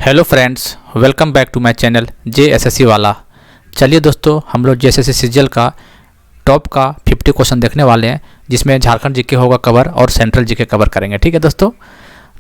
Hello friends, welcome back to my channel JSSC वाला। चलिए दोस्तों, हम लोग JSSC सीजीएल का टॉप का 50 क्वेश्चन देखने वाले हैं, जिसमें झारखंड जीके होगा कवर और सेंट्रल जीके कवर करेंगे। ठीक है दोस्तों।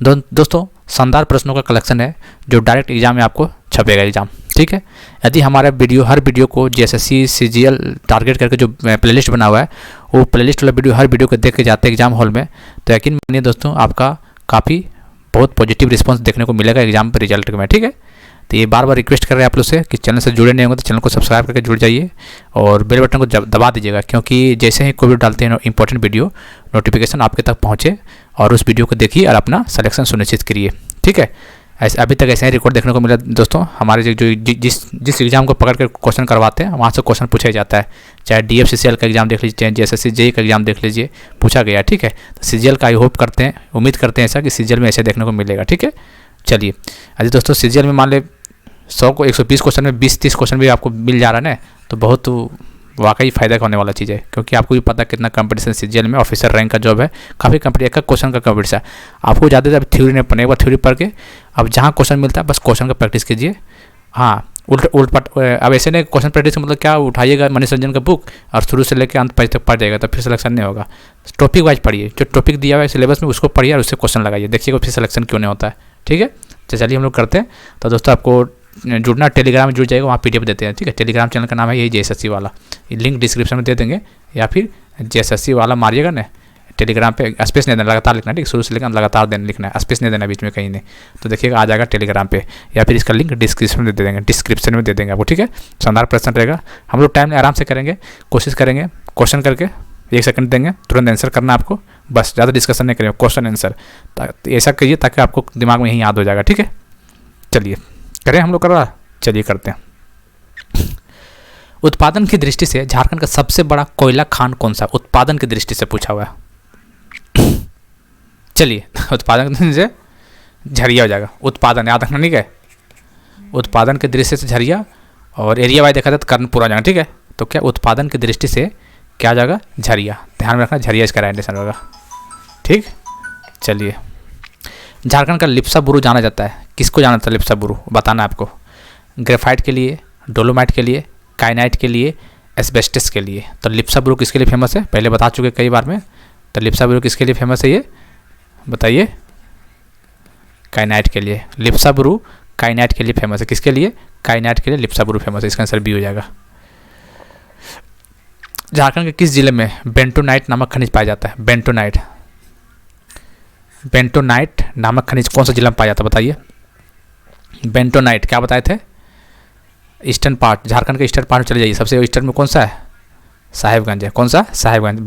दोस्तों शानदार प्रश्नों का कलेक्शन है जो डायरेक्ट एग्जाम में आपको छपेगा एग्जाम। ठीक है, यदि हमारा हर वीडियो को JSSC सीजीएल टारगेट करके जो प्लेलिस्ट बना हुआ है, वो प्लेलिस्ट वाला वीडियो हर वीडियो को देख के जाते हैं एग्जाम हॉल में, तो यकीन मानिए दोस्तों आपका काफ़ी बहुत पॉजिटिव रिस्पांस देखने को मिलेगा एग्जाम पर रिजल्ट में। ठीक है, तो ये बार बार रिक्वेस्ट कर रहे हैं आप लोग से कि चैनल से जुड़े नहीं होंगे तो चैनल को सब्सक्राइब करके जुड़ जाइए और बेल बटन को दबा दीजिएगा, क्योंकि जैसे ही कोई भी डालते हैं इंपॉर्टेंट वीडियो नोटिफिकेशन आपके तक पहुँचे और उस वीडियो को देखिए और अपना सिलेक्शन सुनिश्चित करिए। ठीक है, ऐसे अभी तक ऐसे ही रिकॉर्ड देखने को मिला दोस्तों। हमारे जो जिस एग्जाम को पकड़ कर क्वेश्चन करवाते हैं वहाँ से क्वेश्चन पूछा जाता है, चाहे DFCCL का एग्जाम देख लीजिए, चाहे JSSC JEE का एग्जाम देख लीजिए, पूछा गया। ठीक है, तो सीजीएल का आई होप करते हैं, उम्मीद करते हैं ऐसा कि सीजीएल में ऐसे देखने को मिलेगा। ठीक है, चलिए अभी दोस्तों सीजीएल में मान ले 100 को 120 क्वेश्चन में 20-30 क्वेश्चन भी आपको मिल जा रहा है ना, तो बहुत वाकई फ़ायदा होने वाला चीज़ है, क्योंकि आपको भी पता है कितना कंपटीशन सीजीएल में ऑफिसर रैंक का जॉब है, काफ़ी कंपनी एक क्वेश्चन का कंपटीशन है। आपको ज़्यादा अब थ्योरी नहीं पढ़ने, एक बार थ्योरी पढ़ के अब जहाँ क्वेश्चन मिलता है बस क्वेश्चन का प्रैक्टिस कीजिए। हाँ, अब ऐसे नहीं क्वेश्चन प्रैक्टिस मतलब क्या, उठाइएगा मनीष रंजन का बुक और शुरू से लेकर अंत तक पढ़ जाएगा तो फिर सिलेक्शन नहीं होगा। टॉपिक वाइज पढ़िए, जो टॉपिक दिया हुआ है सिलेबस में उसको पढ़िए और उससे क्वेश्चन लगाइए, देखिएगा फिर सिलेक्शन क्यों नहीं होता है। ठीक है, तो चलिए हम लोग करते हैं। तो दोस्तों आपको जुड़ना, टेलीग्राम में जुड़ जाएगा, वहाँ PDF देते हैं। ठीक है, टेलीग्राम चैनल का नाम है यही JSSC वाला, लिंक डिस्क्रिप्शन में दे देंगे, या फिर JSSC वाला मारिएगा ना टेलीग्राम पे, स्पेस नहीं देना, लगातार लिखना। ठीक, शुरू से लेकर लगातार लिखना है, स्पेस नहीं देना बीच में कहीं नहीं, तो देखिएगा आ जाएगा टेलीग्राम पे, या फिर इसका लिंक डिस्क्रिप्शन में दे देंगे आपको। ठीक है, शानदार प्रश्न रहेगा, हम लोग टाइम आराम से करेंगे, कोशिश करेंगे क्वेश्चन करके 1 सेकंड देंगे, तुरंत आंसर करना आपको, बस ज़्यादा डिस्कशन नहीं करेंगे, क्वेश्चन आंसर ऐसा करिए ताकि आपको दिमाग में यही याद हो जाएगा। ठीक है, चलिए करें हम लोग करवा, चलिए करते हैं। उत्पादन की दृष्टि से झारखंड का सबसे बड़ा कोयला खान कौन सा? उत्पादन की दृष्टि से पूछा हुआ है। चलिए उत्पादन की दृष्टि से झरिया हो जाएगा, उत्पादन याद रखना। ठीक है, उत्पादन की दृष्टि से झरिया, और एरिया वाइज देखा जाए तो कर्णपुरा जाएगा। ठीक है, तो क्या उत्पादन की दृष्टि से क्या जाएगा? झरिया। ध्यान में रखना, झरिया इसका राइट आंसर होगा। ठीक, चलिए झारखंड का लिप्सा बुरू जाना जाता है, किसको जाना जाता है लिप्सा बुरू? बताना है आपको। ग्रेफाइट के लिए, डोलोमाइट के लिए, काइनाइट के लिए, एस्बेस्टस के लिए। तो लिप्सा बुरू किसके लिए फेमस है? पहले बता चुके कई बार में। तो लिप्सा बुरू किसके लिए फेमस है ये बताइए? काइनाइट के लिए। लिप्सा बुरू काइनाइट के लिए फेमस है। किसके लिए? काइनाइट के लिए लिप्सा बुरू फेमस है। इसका आंसर B हो जाएगा। झारखंड के किस जिले में बेंटोनाइट नामक खनिज पाया जाता है? बेंटोनाइट नामक खनिज कौन सा जिला में पाया जाता है बताइए? बेंटोनाइट क्या बताए थे? ईस्टर्न पार्ट, झारखंड के ईस्टर्न पार्ट में चले जाइए, सबसे ईस्टर्न में कौन सा है? साहेबगंज है। कौन सा? साहेबगंज।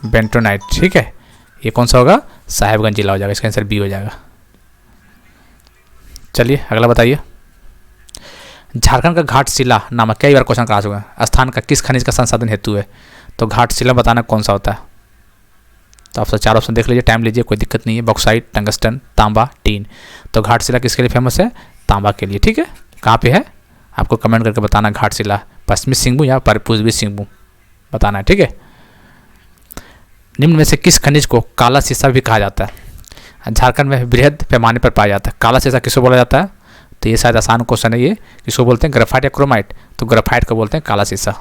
बेंटोनाइट। ठीक है, ये कौन सा होगा? साहेबगंज जिला हो जाएगा। इसका आंसर B हो जाएगा। चलिए अगला बताइए। झारखंड का घाटशिला नामक, कई बार क्वेश्चन करा चुका है, स्थान का किस खनिज का संसाधन हेतु है? तो घाटशिला बताना कौन सा होता है? तो आप 4 ऑप्शन देख लीजिए, टाइम लीजिए, कोई दिक्कत नहीं है। बॉक्साइट, टंगस्टन, तांबा, टीन। तो घाटशिला किसके लिए फेमस है? तांबा के लिए। ठीक है, कहाँ पे है आपको कमेंट करके बताना। घाटशिला पश्चिमी सिंहभूम या पूर्वी सिंहभूम बताना है। ठीक है, निम्न में से किस खनिज को काला शीशा भी कहा जाता है? झारखंड में बृहद पैमाने पर पाया जाता है। काला शीशा किसको बोला जाता है? तो ये शायद आसान क्वेश्चन है ये। किसको बोलते हैं? ग्रेफाइट या क्रोमाइट? तो ग्रेफाइट को बोलते हैं काला शीशा।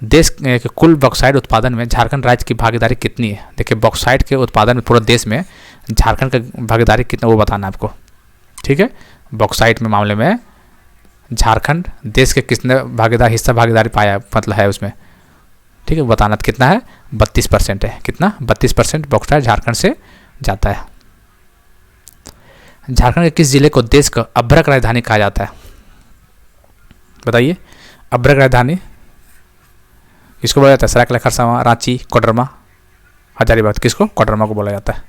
देश के कुल बॉक्साइट उत्पादन में झारखंड राज्य की भागीदारी कितनी है? देखिए बॉक्साइट के उत्पादन में पूरे देश में झारखंड का भागीदारी कितना, वो बताना है आपको। ठीक है, बॉक्साइट में मामले में झारखंड देश के कितने भागीदारी पाया मतलब है उसमें। ठीक है, बताना कितना है? 32% है। कितना? 32% बॉक्साइट झारखंड से जाता है। झारखंड के किस जिले को देश का अभ्रक राजधानी कहा जाता है? बताइए, अभ्रक राजधानी किसको बोला जाता है? सरायकेला, खरसावां, रांची, कोडरमा, हजारीबाग। किसको? कोडरमा को बोला जाता है।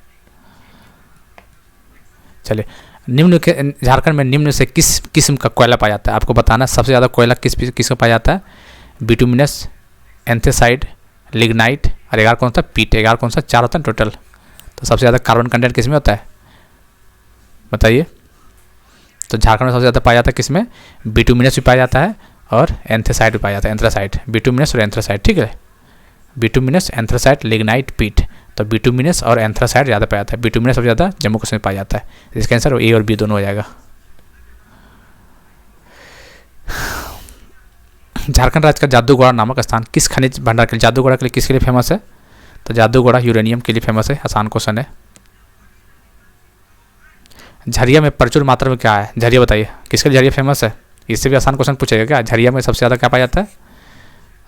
चलिए, निम्न के झारखंड में निम्न से किस किस्म का कोयला पाया जाता है? आपको बताना सबसे ज़्यादा कोयला किसको पाया जाता है? बिटुमिनस, एंथेसाइड, लिग्नाइट, और 11 कौन सा? पीट। 11 कौन सा? 4 होता है टोटल। तो सबसे ज़्यादा कार्बन कंटेंट किस में होता है बताइए? तो झारखंड में सबसे ज़्यादा पाया जाता है किस में? बिटुमिनस भी पाया जाता है और एंथ्रासाइड भी पाया जाता है। एंथ्रासाइड, बिटुमिनस और एंथ्रासाइड। ठीक है, बिटुमिनस, एंथ्रासाइड, लिग्नाइट, पीट। तो बिटुमिनस और एंथ्रासाइट ज़्यादा पाया जाता है। बिटुमिनस सबसे ज़्यादा जम्मू कश्मीर में पाया जाता है। इसका आंसर ए और बी दोनों हो जाएगा। झारखंड राज्य का जादूगोड़ा नामक स्थान किस खनिज भंडार के लिए, जादूगोड़ा के लिए किसके लिए फेमस है? तो जादूगोड़ा यूरेनियम के लिए फेमस है। आसान क्वेश्चन है। झरिया में प्रचुर मात्रा में क्या है? झरिया बताइए किसके लिए झरिया फेमस है? इससे भी आसान क्वेश्चन पूछेगा क्या? झरिया में सबसे ज़्यादा क्या पाया जाता है?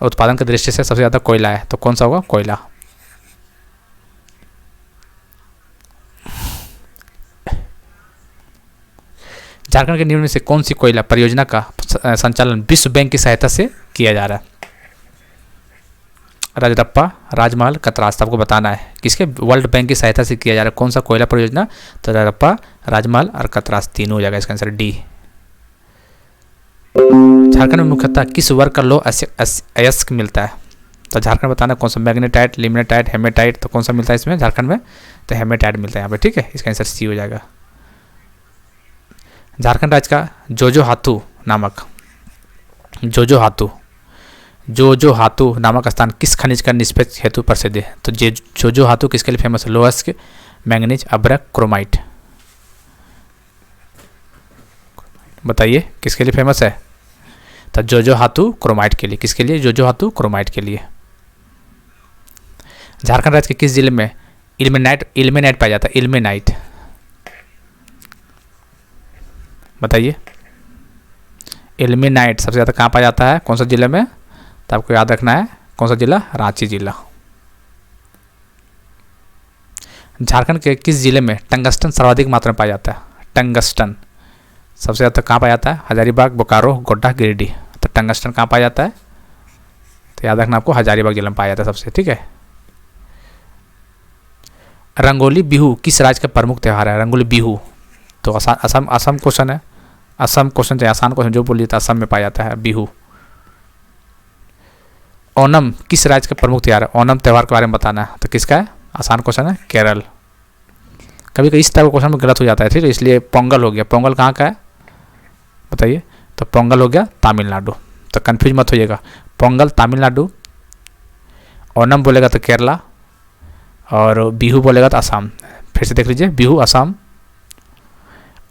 उत्पादन की दृष्टि से सबसे ज़्यादा कोयला है, तो कौन सा होगा? कोयला। झारखंड के निम्न में से कौन सी कोयला परियोजना का संचालन विश्व बैंक की सहायता से किया जा रहा है? राजरप्पा, राजमहल, कतरास। आपको बताना है किसके वर्ल्ड बैंक की सहायता से किया जा रहा है, कौन सा कोयला परियोजना? तो राजरप्पा, राजमहल और कतरास तीनों हो जाएगा। इसका आंसर डी। झारखंड में मुख्यतः किस वर्ग का लौह अयस्क मिलता है? तो झारखंड बताना कौन सा? Magnetite, lignite, hematite. तो कौन सा मिलता है इसमें झारखंड में? तो हेमेटाइट मिलता है यहाँ पे। ठीक है, इसका आंसर सी हो जाएगा। झारखंड राज्य का जोजोहातू नामक स्थान किस खनिज का निष्पक्ष हेतु प्रसिद्ध है? तो जोजोहातू किसके लिए फेमस है? लोहस्क, मैंगनीज, अभ्रक, क्रोमाइट। बताइए किसके लिए फेमस है? तो जोजोहातू क्रोमाइट के लिए। किसके लिए? जोजोहातू क्रोमाइट के लिए। झारखंड राज्य के किस जिले में इल्मेनाइट पाया जाता है? इल्मेनाइट बताइए। इल्मेनाइट सबसे ज़्यादा कहाँ पाया जाता है? कौन सा जिले में? तो आपको याद रखना है कौन सा जिला? रांची जिला। झारखंड के किस जिले में टंगस्टन सर्वाधिक मात्रा में पाया जाता है? टंगस्टन सबसे ज़्यादा कहाँ पाया जाता है? हजारीबाग, बोकारो, गोड्डा, गिरिडीह। तो टंगस्टन कहाँ पाया जाता है? तो याद रखना आपको हजारीबाग जिले में पाया जाता है सबसे। ठीक है। रंगोली बिहू किस राज्य का प्रमुख त्यौहार है? रंगोली बिहू तो असम क्वेश्चन है। असम क्वेश्चन चाहिए, आसान क्वेश्चन जो बोलिए तो असम में पाया जाता है बिहू। ओणम किस राज्य का प्रमुख त्यौहार है? ओणम त्यौहार के बारे में बताना है। तो किसका है? आसान क्वेश्चन है, केरल। कभी कभी इस तरह का क्वेश्चन में गलत हो जाता है, ठीक है, इसलिए पोंगल हो गया। पोंगल कहाँ का है बताइए? तो पोंगल हो गया तमिलनाडु। तो कन्फ्यूज मत होइएगा, पोंगल तमिलनाडु, ओणम बोलेगा तो केरला, और बिहू बोलेगा तो असम। फिर से देख लीजिए, बिहू असम,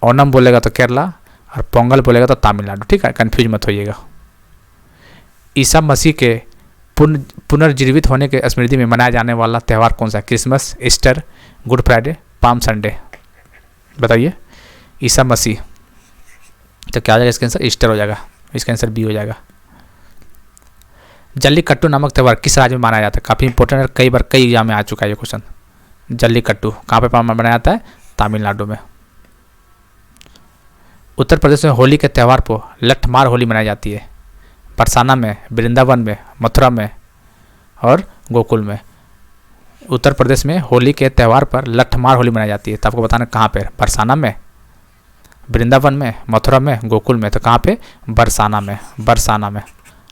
ओणम बोलेगा तो केरला, और पोंगल बोलेगा तो तमिलनाडु। ठीक है, कन्फ्यूज मत होइएगा। ईसा मसीह के पुनर्जीवित होने के स्मृति में मनाया जाने वाला त्यौहार कौन सा है? Christmas, Easter, good Friday, palm Sunday. बताइए ईसा मसीह, तो क्या हो जाएगा इसका आंसर? ईस्टर हो जाएगा। इसका आंसर बी हो जाएगा। जल्लीकट्टू नामक त्यौहार किस राज्य में मनाया जाता है? काफ़ी इंपॉर्टेंट है, कई एग्जाम में आ चुका है ये क्वेश्चन। जल्लीकट्टू कहाँ पे मनाया जाता है? तमिलनाडु में। उत्तर प्रदेश में होली के त्यौहार पर लठमार होली मनाई जाती है। बरसाना में, वृंदावन में, मथुरा में और गोकुल में। उत्तर प्रदेश में होली के त्यौहार पर लठमार होली मनाई जाती है। तो आपको बताना कहाँ पे? बरसाना में, वृंदावन में, मथुरा में, गोकुल में। तो कहाँ पे? बरसाना में। बरसाना में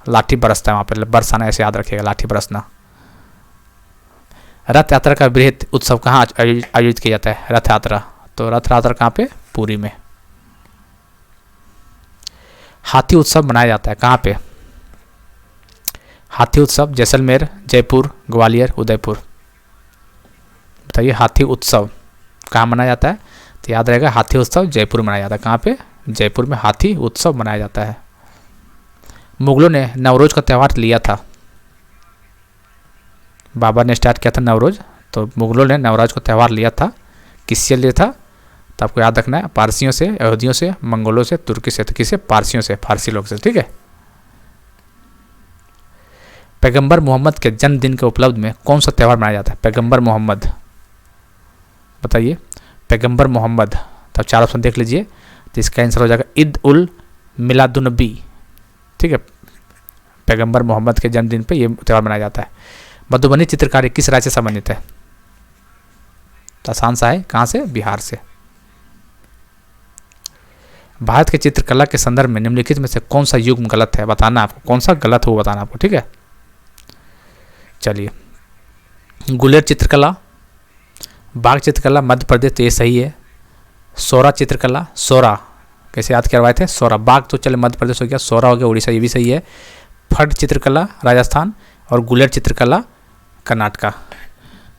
लाठी बरसता है वहाँ पे, बरसाना ऐसे याद रखिएगा, लाठी बरसना। रथ यात्रा का बृहत उत्सव कहाँ आयोजित किया जाता है? रथ यात्रा, तो रथ यात्रा कहाँ पे? पुरी में। हाथी उत्सव मनाया जाता है कहाँ पे? हाथी उत्सव जैसलमेर, जयपुर, ग्वालियर, उदयपुर। बताइए हाथी उत्सव कहाँ मनाया जाता है? तो याद रहेगा हाथी उत्सव जयपुर मनाया जाता है। कहाँ पे? जयपुर में हाथी उत्सव मनाया जाता है। मुगलों ने नवरोज का त्यौहार लिया था, बाबर ने स्टार्ट किया था नवरोज, तो मुगलों ने नवरोज का त्यौहार लिया था। किससे लिया था? तो आपको याद रखना है, पारसियों से, यहूदियों से, मंगोलों से, तुर्की से। तो किससे? पारसियों से, फारसी लोग से। ठीक है। पैगंबर मोहम्मद के जन्मदिन के उपलब्ध में कौन सा त्यौहार मनाया जाता है? पैगंबर मोहम्मद, बताइए पैगंबर मोहम्मद। तो चार ऑप्शन देख लीजिए, तो इसका आंसर हो जाएगा ईद उल मिलादुन्नबी। ठीक है, पैगंबर मोहम्मद के जन्मदिन पे ये त्यौहार मनाया जाता है। मधुबनी चित्रकारी किस राज्य से संबंधित है? तो आसान सा है, कहाँ से? बिहार से। भारत के चित्रकला के संदर्भ में निम्नलिखित में से कौन सा युग गलत है? बताना आपको, कौन सा गलत हो बताना आपको। ठीक है, चलिए। गुलेर चित्रकला, बाघ चित्रकला मध्य प्रदेश, तो ये सही है। सोरा चित्रकला, सोरा कैसे याद करवाए थे? सोरा। बाघ तो चले मध्य प्रदेश हो गया, सोरा हो गया उड़ीसा, ये भी सही है। फड चित्रकला राजस्थान, और गुलेर चित्रकला कर्नाटका।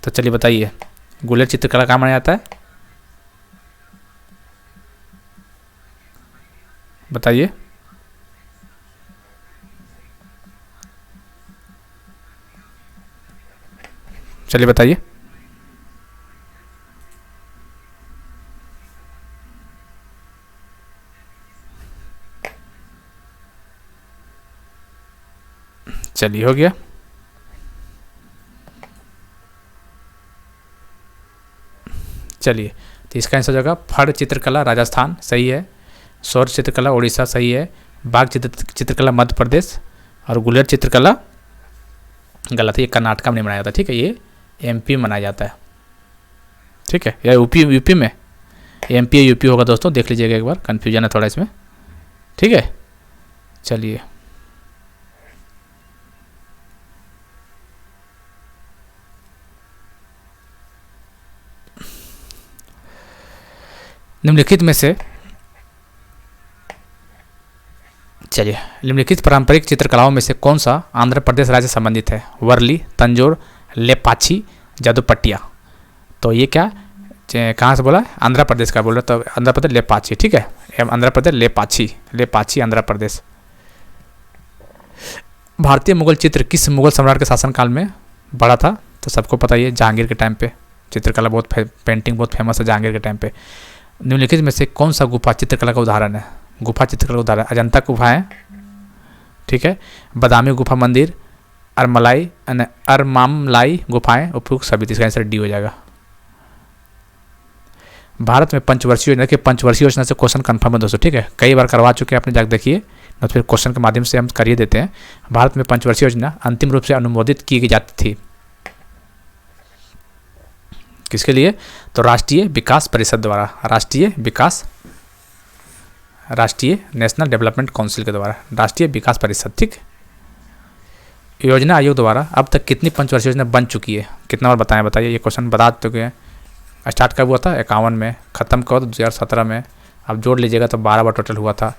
तो चलिए बताइए, गुलेट चित्रकला कहाँ माना जाता है? बताइए। चलिए बताइए। चलिए हो गया। चलिए, तो इसका आंसर होगा फड़ चित्रकला राजस्थान, सही है। सौर चित्रकला उड़ीसा, सही है। बाघ चित्रकला मध्य प्रदेश, और गुलेट चित्रकला गलत है, ये कर्नाटक में नहीं मनाया जाता, ठीक है, ये एमपी में मनाया जाता है, ठीक है, या यूपी में, एमपी या यूपी होगा दोस्तों, देख लीजिएगा एक बार, कन्फ्यूजन है थोड़ा इसमें, ठीक है। चलिए, निम्नलिखित में से, चलिए, निम्नलिखित पारंपरिक चित्रकलाओं में से कौन सा आंध्र प्रदेश राज्य संबंधित है? वर्ली, तंजोर, लेपाची, जादूपट्टिया। तो ये क्या, कहाँ से बोला? आंध्र प्रदेश का बोल रहा, तो आंध्र प्रदेश लेपाची, ठीक है, आंध्र प्रदेश लेपाची आंध्र प्रदेश। भारतीय मुगल चित्र किस मुगल सम्राट के शासनकाल में बढ़ा था? तो सबको पता ही है, जहांगीर के टाइम पे चित्रकला बहुत पेंटिंग बहुत फेमस है जहांगीर के टाइम पे। निम्नलिखित में से कौन सा गुफा चित्रकला का उदाहरण है? गुफा चित्रकला का उदाहरण अजंता गुफा है, ठीक है, बदामी गुफा मंदिर, अरमामलाई गुफाएं, उपयुक्त सभी। इसका आंसर डी हो जाएगा। भारत में पंचवर्षीय योजना, के पंचवर्षीय योजना से क्वेश्चन कंफर्म है दोस्तों, ठीक है, कई बार करवा चुके हैं, आपने जाकर देखिए, न तो फिर क्वेश्चन के माध्यम से हम करिए देते हैं। भारत में पंचवर्षीय योजना अंतिम रूप से अनुमोदित की जाती थी किसके लिए? तो राष्ट्रीय विकास परिषद द्वारा, राष्ट्रीय नेशनल डेवलपमेंट काउंसिल के द्वारा, राष्ट्रीय विकास परिषद, ठीक। योजना आयोग द्वारा अब तक कितनी पंचवर्षीय योजना बन चुकी है? कितना बार बताएं, बताइए, ये क्वेश्चन बता चुके हैं। स्टार्ट कब हुआ था? 51 में, ख़त्म कब? 2017 में। अब जोड़ लीजिएगा तो 12 बार टोटल हुआ था।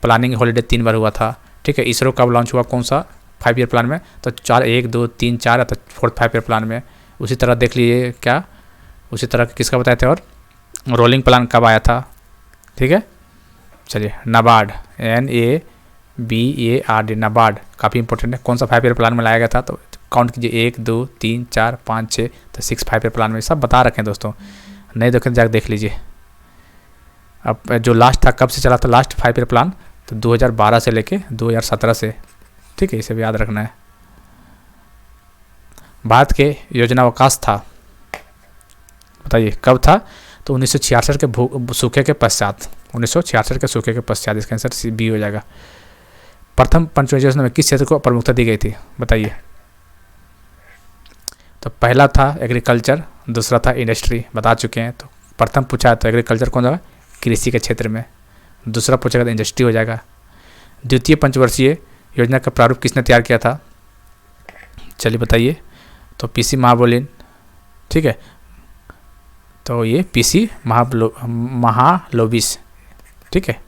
प्लानिंग हॉलीडे 3 बार हुआ था, ठीक है। इसरो कब लॉन्च हुआ, कौन सा 5 ईयर प्लान में? तो 4, 1, 2, 3, 4, तो 4th 5 ईयर प्लान में। उसी तरह देख लीजिए क्या, उसी तरह किसका बताए थे, और रोलिंग प्लान कब आया था, ठीक है। चलिए, नाबार्ड, NABARD, नाबार्ड काफ़ी इंपॉर्टेंट है, कौन सा 5 ईयर प्लान में लाया गया था? तो काउंट कीजिए, 1, 2, 3, 4, 5, 6, तो 6 5 ईयर प्लान में, सब बता रखे हैं दोस्तों, नहीं देखें जाकर देख लीजिए। अब जो लास्ट था, कब से चला था लास्ट 5 ईयर प्लान? तो 2012 से लेके 2017 से, ठीक है, इसे भी याद रखना है। भारत के योजनावकाश था, बताइए कब था? तो 1966 के सूखे के पश्चात, 1966 के सूखे के पश्चात, इसका आंसर बी हो जाएगा। प्रथम पंचवर्षीय योजना में किस क्षेत्र को प्रमुखता दी गई थी, बताइए? तो पहला था एग्रीकल्चर, दूसरा था इंडस्ट्री, बता चुके हैं। तो प्रथम पूछा है तो एग्रीकल्चर कौन जाएगा? कृषि के क्षेत्र में। दूसरा पूछेगा तो इंडस्ट्री हो जाएगा। द्वितीय पंचवर्षीय योजना का प्रारूप किसने तैयार किया था? चलिए बताइए। तो पीसी महाबोलिन, ठीक है, तो ये पीसी महालोबिस, ठीक है।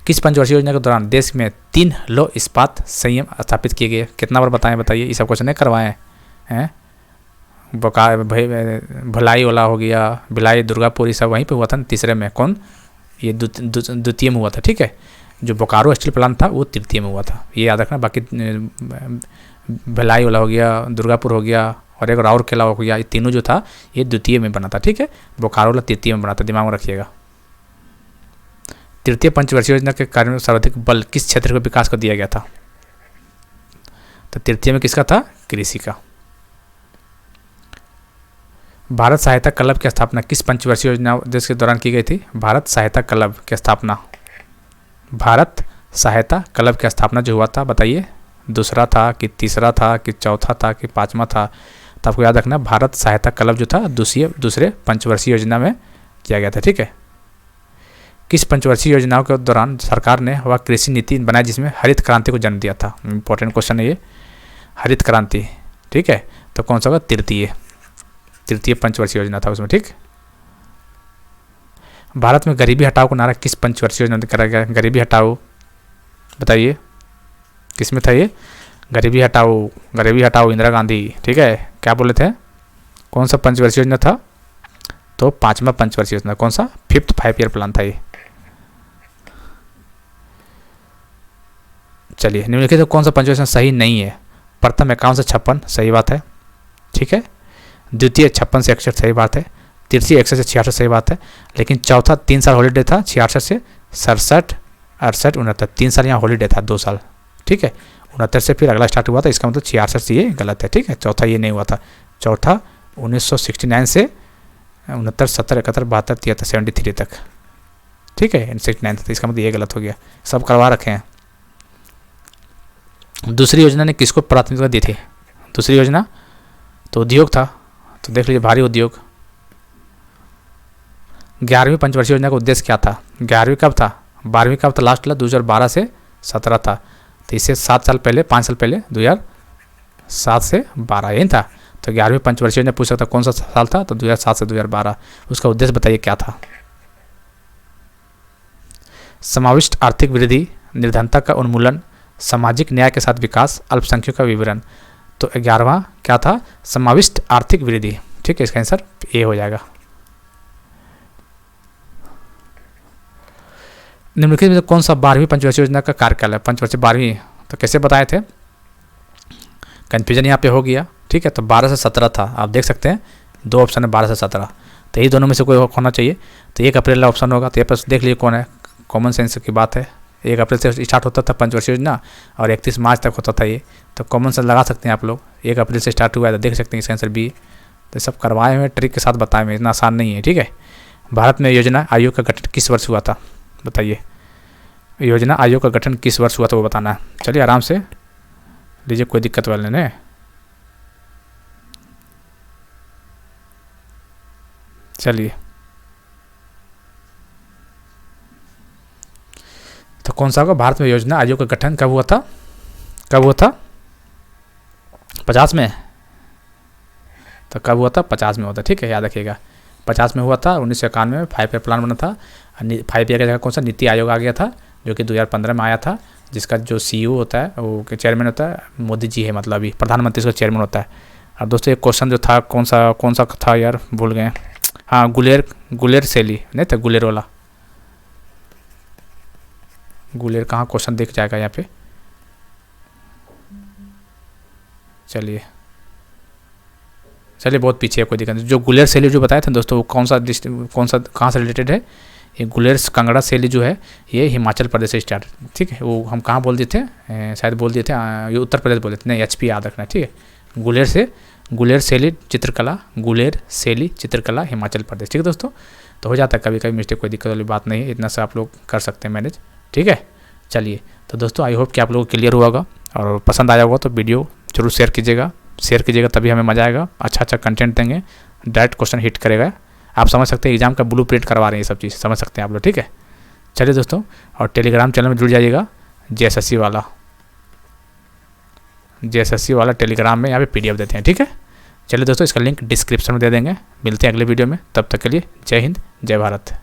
किस पंचवर्षीय योजना के दौरान देश में 3 लौह इस्पात संयम स्थापित किए गए? कितना बार बताएं, बताइए, ये सब क्वेश्चन नहीं करवाएं हैं। भलाई वाला हो गया, भिलाई, दुर्गापुर, ये सब वहीं पे हुआ था ना, तीसरे में। कौन? ये द्वितीय में हुआ था, ठीक है। जो बोकारो स्टील प्लांट था वो तृतीय में हुआ था, ये याद रखना। बाकी भिलाई वाला हो गया, दुर्गापुर हो गया, और एक राउर किला हो गया, ये तीनों जो था ये द्वितीय में बना था, ठीक है। बोकारो वाला तृतीय में बना था, दिमाग में रखिएगा। तृतीय पंचवर्षीय योजना के कार्य में सर्वाधिक बल किस क्षेत्र के विकास को दिया गया था? तो तृतीय में किसका था? कृषि का। भारत सहायता क्लब की स्थापना किस पंचवर्षीय योजना देश के दौरान की गई थी? भारत सहायता क्लब की स्थापना, भारत सहायता क्लब की स्थापना जो हुआ था, बताइए, दूसरा था कि तीसरा था कि चौथा था कि 5वां था? तो आपको याद रखना, भारत सहायता क्लब जो था दूसरे पंचवर्षीय योजना में किया गया था, ठीक है। किस पंचवर्षीय योजनाओं के दौरान सरकार ने वह कृषि नीति बनाई जिसमें हरित क्रांति को जन्म दिया था? इंपॉर्टेंट क्वेश्चन है ये, हरित क्रांति, ठीक है। तो कौन सा होगा? तृतीय पंचवर्षीय योजना था उसमें, ठीक। भारत में गरीबी हटाओ को नारा किस पंचवर्षीय योजना में करा गया? गरीबी हटाओ, बताइए किस में था ये? गरीबी हटाओ इंदिरा गांधी, ठीक है। क्या बोले थे, कौन सा पंचवर्षीय योजना था, तो 5वां पंचवर्षीय योजना, कौन सा, 5th 5 ईयर प्लान था ये। चलिए, निम्नलिखित तो कौन सा पंचवर्षीय सही नहीं है। प्रथम 51 से 56 सही बात है, ठीक है। द्वितीय 56 से 61 सही बात है। तृतीय 61 से 66 सही बात है। लेकिन चौथा 3 साल हॉलीडे था, 66 से 67, 68, 69, 3 साल यहाँ हॉलीडे था, 2 साल, ठीक है। 69 से फिर अगला स्टार्ट हुआ था, इसका मतलब 66 से ये गलत है, ठीक है। चौथा ये नहीं हुआ था। चौथा 1969 से 69, 70, 71, 72, 73, 73 तक, ठीक है। 69 तक, इसका मतलब ये गलत हो गया। सब करवा रखे हैं। दूसरी योजना ने किसको प्राथमिकता दी थी, दूसरी योजना तो उद्योग था, तो देख लीजिए भारी उद्योग। 11वीं पंचवर्षीय योजना का उद्देश्य क्या था, 11वीं कब था, 12वीं कब था, लास्ट 2012 से 17 था, तो इससे 7 साल पहले, 5 साल पहले 2007 से 12 यही था। तो 11वीं पंचवर्षीय योजना पूछ सकता कौन सा साल था, तो 2007 से 2012। उसका उद्देश्य बताइए क्या था। समाविष्ट आर्थिक वृद्धि, निर्धनता का उन्मूलन, सामाजिक न्याय के साथ विकास, अल्पसंख्यकों का विवरण। तो 11वां क्या था, समाविष्ट आर्थिक वृद्धि, ठीक है। इसका आंसर ए हो जाएगा। निम्नलिखित में कौन सा 12वीं पंचवर्षीय योजना का कार्यकाल है, पंचवर्षीय 12वीं, तो कैसे बताए थे, कन्फ्यूजन यहाँ पे हो गया, ठीक है। तो 12 से 17 था, आप देख सकते हैं 2 ऑप्शन है, 12 से 17, तो यही दोनों में से कोई होना चाहिए। तो 1 अप्रैल ऑप्शन होगा, तो ये पर देख लीजिए कौन है, कॉमन सेंस की बात है। 1 अप्रैल से स्टार्ट होता था पंचवर्षीय योजना और 31 मार्च तक होता था ये, तो कॉमन सेंस लगा सकते हैं आप लोग। 1 अप्रैल से स्टार्ट हुआ है, तो देख सकते हैं इसका आंसर बी। तो सब करवाए हुए ट्रिक के साथ बताए हुए, इतना आसान नहीं है, ठीक है। भारत में योजना आयोग का गठन किस वर्ष हुआ था, बताइए। योजना आयोग का गठन किस वर्ष हुआ था वो बताना है। चलिए आराम से लीजिए, कोई दिक्कत वाले नहीं। चलिए, तो कौन सा होगा, भारत में योजना आयोग का गठन कब हुआ था, कब हुआ था, 50 में, तो कब हुआ था, 50 में हुआ था, ठीक है, याद रखिएगा। 50 में हुआ था, 1991 में 5 ईयर प्लान बना था। 5 ईयर की जगह कौन सा, नीति आयोग आ गया था, जो कि 2015 में आया था, जिसका जो CEO होता है वो चेयरमैन होता है, मोदी जी है, मतलब अभी प्रधानमंत्री उसका चेयरमैन होता है। अब दोस्तों एक क्वेश्चन जो था, कौन सा था यार, भूल गए। हाँ, गुलेर शैली नहीं था, गुलेर वाला, गुलेर कहाँ, क्वेश्चन दिख जाएगा यहाँ पे। चलिए बहुत पीछे है, कोई दिक्कत नहीं। जो गुलेर शैली जो बताया था दोस्तों, वो कौन सा कहाँ से रिलेटेड है, ये गुलेर कांगड़ा शैली जो है ये हिमाचल प्रदेश से स्टार्ट, ठीक है। वो हम कहाँ बोल दिए थे, शायद बोल दिए थे ये उत्तर प्रदेश बोल देते, नहीं HP याद रखना, ठीक है। गुलेर शैली चित्रकला हिमाचल प्रदेश, ठीक है दोस्तों। तो हो जाता है कभी कभी मिस्टेक, कोई दिक्कत वाली बात नहीं है, इतना से आप लोग कर सकते हैं मैनेज, ठीक है। चलिए, तो दोस्तों आई होप कि आप लोगों को क्लियर हुआ होगा, और पसंद आया होगा तो वीडियो जरूर शेयर कीजिएगा, तभी हमें मजा आएगा। अच्छा कंटेंट देंगे, डायरेक्ट क्वेश्चन हिट करेगा, आप समझ सकते हैं एग्जाम का ब्लूप्रिंट करवा रहे हैं, ये सब चीज़ समझ सकते हैं आप लोग, ठीक है। चलिए दोस्तों, और टेलीग्राम चैनल में जुड़ जाइएगा, JSSC वाला टेलीग्राम में, यहाँ पे PDF देते हैं, ठीक है। चलिए दोस्तों, इसका लिंक डिस्क्रिप्शन में दे देंगे। मिलते हैं अगले वीडियो में, तब तक के लिए जय हिंद, जय भारत।